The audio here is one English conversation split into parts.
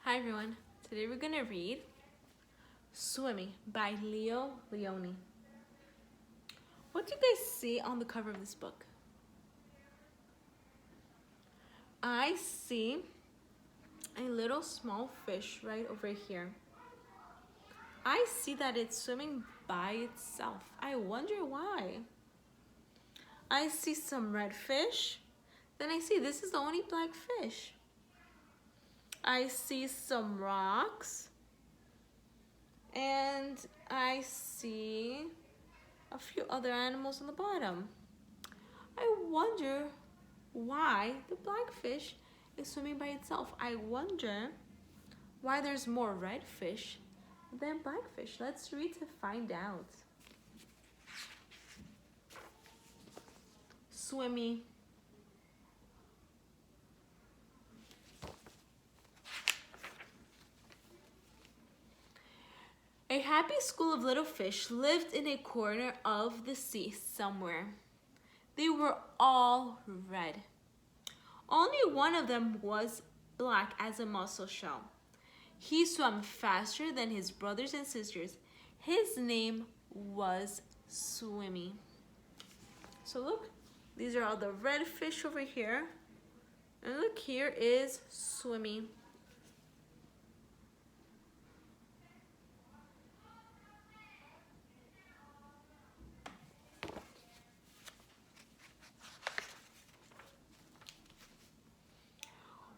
Hi everyone, today we're gonna read Swimmy by Leo Leone. What do you guys see on the cover of this book? I see a little small fish right over here. I see that it's swimming by itself. I wonder why. I see some red fish. Then I see this is the only black fish. I see some rocks. And I see a few other animals on the bottom. I wonder why the black fish is swimming by itself. I wonder why there's more red fish than black fish. Let's read to find out. Swimmy. A happy school of little fish lived in a corner of the sea somewhere. They were all red. Only one of them was black as a mussel shell. He swam faster than his brothers and sisters. His name was Swimmy. So look, these are all the red fish over here. And look, here is Swimmy.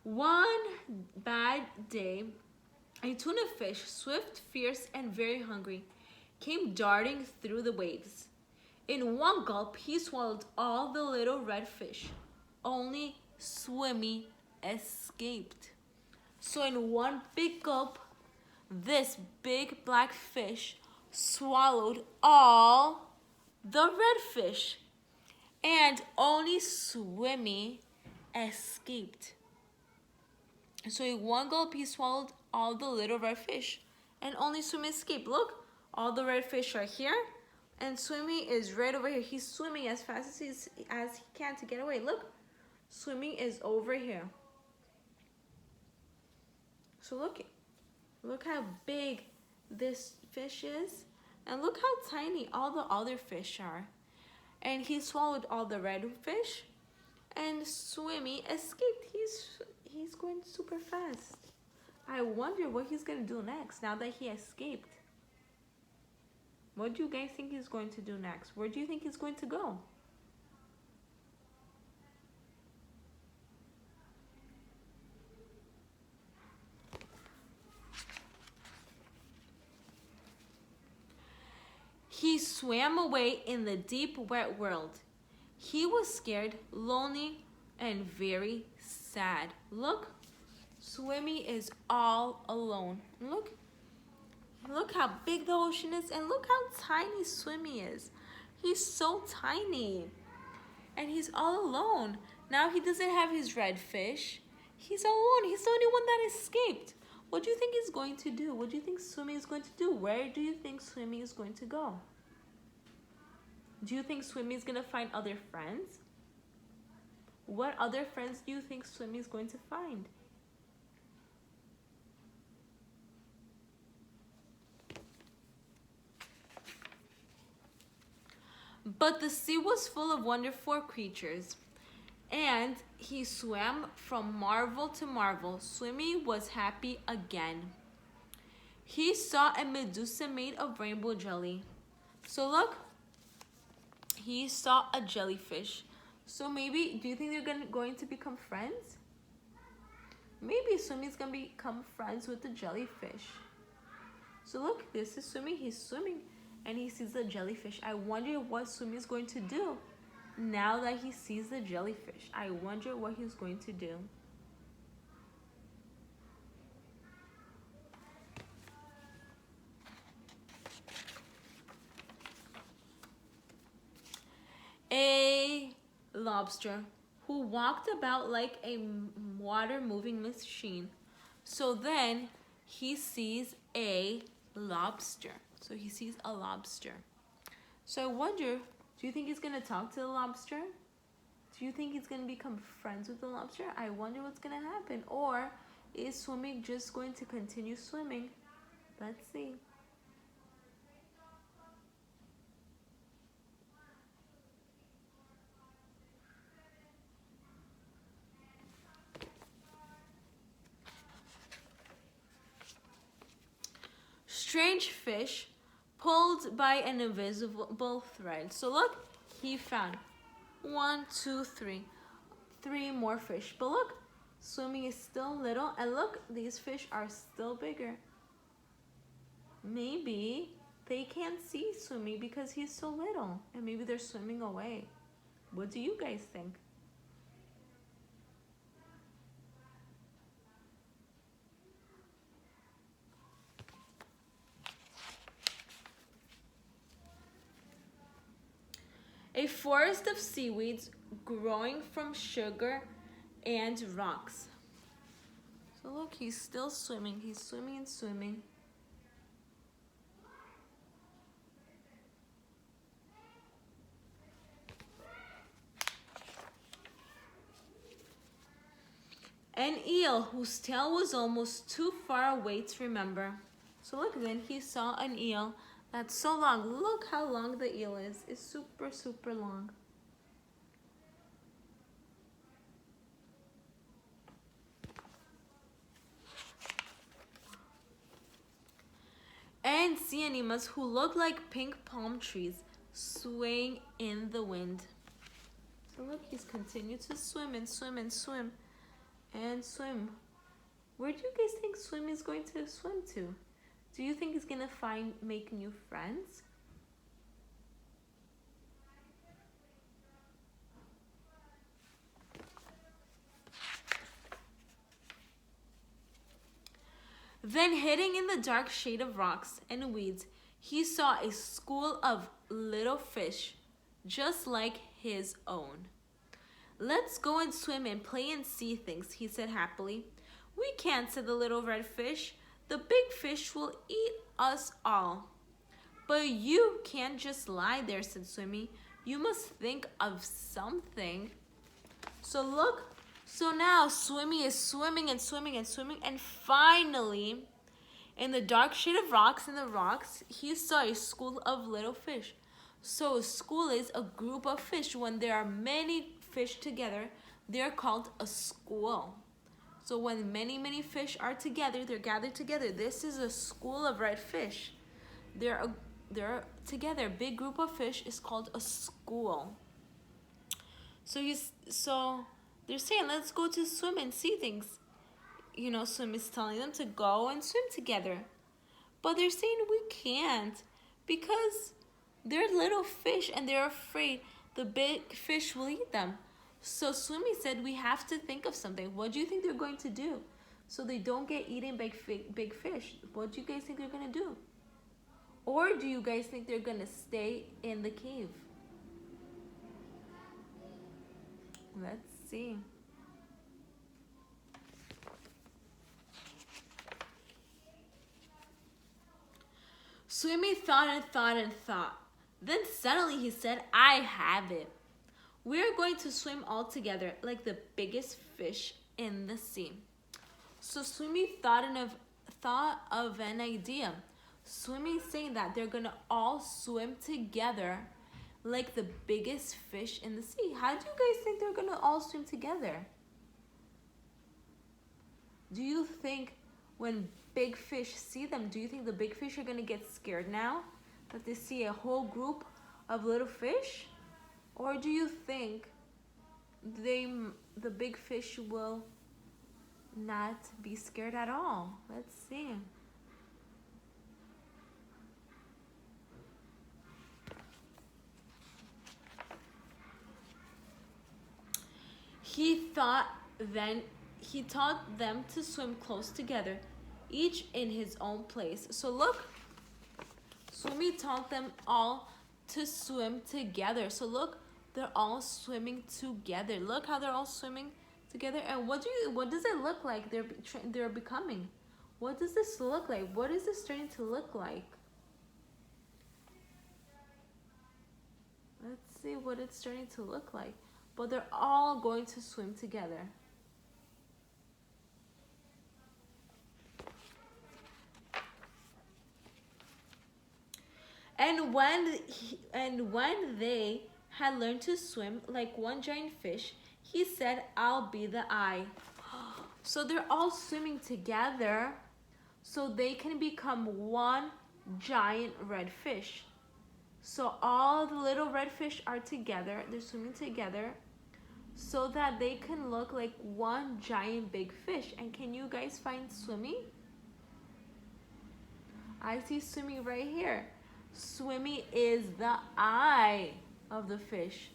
One bad day, a tuna fish, swift, fierce, and very hungry, came darting through the waves. In one gulp, he swallowed all the little red fish. Only Swimmy escaped. So in one big gulp, this big black fish swallowed all the red fish. And only Swimmy escaped. So in one gulp, he swallowed all the little red fish. And only Swimmy escaped. Look, all the red fish are here. And Swimmy is right over here. He's swimming as fast as he can to get away. Look, Swimmy is over here. So look how big this fish is. And look how tiny all the other fish are. And he swallowed all the red fish. And Swimmy escaped. He's going super fast. I wonder what he's going to do next now that he escaped. What do you guys think he's going to do next? Where do you think he's going to go? He swam away in the deep, wet world. He was scared, lonely, and very sad. Look, Swimmy is all alone. Look how big the ocean is, and look how tiny Swimmy is. He's so tiny, and he's all alone. Now he doesn't have his red fish. He's all alone. He's the only one that escaped. What do you think he's going to do? What do you think Swimmy is going to do? Where do you think Swimmy is going to go? Do you think Swimmy is going to find other friends? What other friends do you think Swimmy is going to find? But the sea was full of wonderful creatures, and he swam from marvel to marvel. Swimmy was happy again. He saw a Medusa made of rainbow jelly. So look, he saw a jellyfish. So maybe, do you think they're going to become friends? Maybe Swimmy's going to become friends with the jellyfish. So look, this is Swimmy. He's swimming and he sees the jellyfish. I wonder what Swimmy is going to do now that he sees the jellyfish. I wonder what he's going to do. A lobster who walked about like a water-moving machine. So then he sees a lobster. So he sees a lobster. So I wonder, do you think he's going to talk to the lobster? Do you think he's going to become friends with the lobster? I wonder what's going to happen. Or is Swimmy just going to continue swimming? Let's see. Strange fish pulled by an invisible thread. So look, he found one, two, three. Three more fish. But look, Swimmy is still little. And look, these fish are still bigger. Maybe they can't see Swimmy because he's so little. And maybe they're swimming away. What do you guys think? A forest of seaweeds growing from sugar and rocks. So look, he's still swimming. He's swimming and swimming. An eel whose tail was almost too far away to remember. So look, then he saw an eel that's so long. Look how long the eel is. It's super, super long. And sea anemones who look like pink palm trees swaying in the wind. So look, he's continued to swim and swim and swim and swim. Where do you guys think Swim is going to swim to? Do you think he's gonna make new friends? Then hiding in the dark shade of rocks and weeds, he saw a school of little fish, just like his own. Let's go and swim and play and see things, he said happily. We can't, said the little red fish. The big fish will eat us all. But you can't just lie there, said Swimmy. You must think of something. So look, so now Swimmy is swimming and swimming and swimming, and finally, in the dark shade of rocks and the rocks, he saw a school of little fish. So a school is a group of fish. When there are many fish together, they're called a school. So when many, many fish are together, they're gathered together. This is a school of red fish. They're together. A big group of fish is called a school. So they're saying, let's go to swim and see things. You know, Swim is telling them to go and swim together. But they're saying we can't because they're little fish and they're afraid the big fish will eat them. So Swimmy said we have to think of something. What do you think they're going to do so they don't get eaten by big fish? What do you guys think they're going to do? Or do you guys think they're going to stay in the cave? Let's see. Swimmy thought and thought and thought. Then suddenly he said, I have it. We're going to swim all together like the biggest fish in the sea. So Swimmy thought of an idea. Swimmy saying that they're going to all swim together like the biggest fish in the sea. How do you guys think they're going to all swim together? Do you think when big fish see them, do you think the big fish are going to get scared now that they see a whole group of little fish? Or do you think the big fish will not be scared at all? Let's see. He taught them to swim close together, each in his own place. So look, Swimmy taught them all to swim together. So look, they're all swimming together. Look how they're all swimming together. And what does it look like they're becoming? What does this look like? What is this starting to look like? Let's see what it's starting to look like. But they're all going to swim together. when they had learned to swim like one giant fish, he said, "I'll be the eye." So they're all swimming together so they can become one giant red fish. So all the little red fish are together, they're swimming together so that they can look like one giant big fish. And can you guys find Swimmy? I see Swimmy right here. Swimmy is the eye of the fish.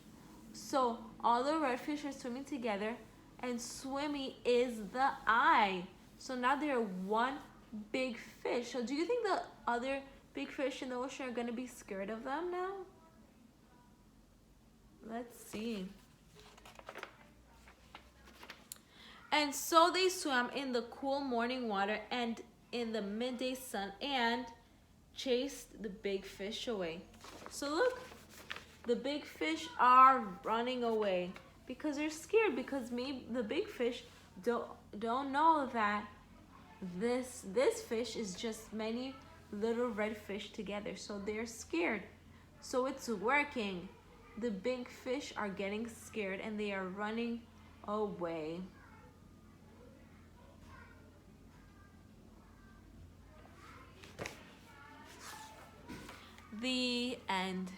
So all the red fish are swimming together and Swimmy is the eye. So now they're one big fish. So do you think the other big fish in the ocean are gonna be scared of them now? Let's see. And so they swam in the cool morning water and in the midday sun and chased the big fish away. So look, the big fish are running away because they're scared, because maybe the big fish don't know that this fish is just many little red fish together. So they're scared. So it's working. The big fish are getting scared and they are running away. The end.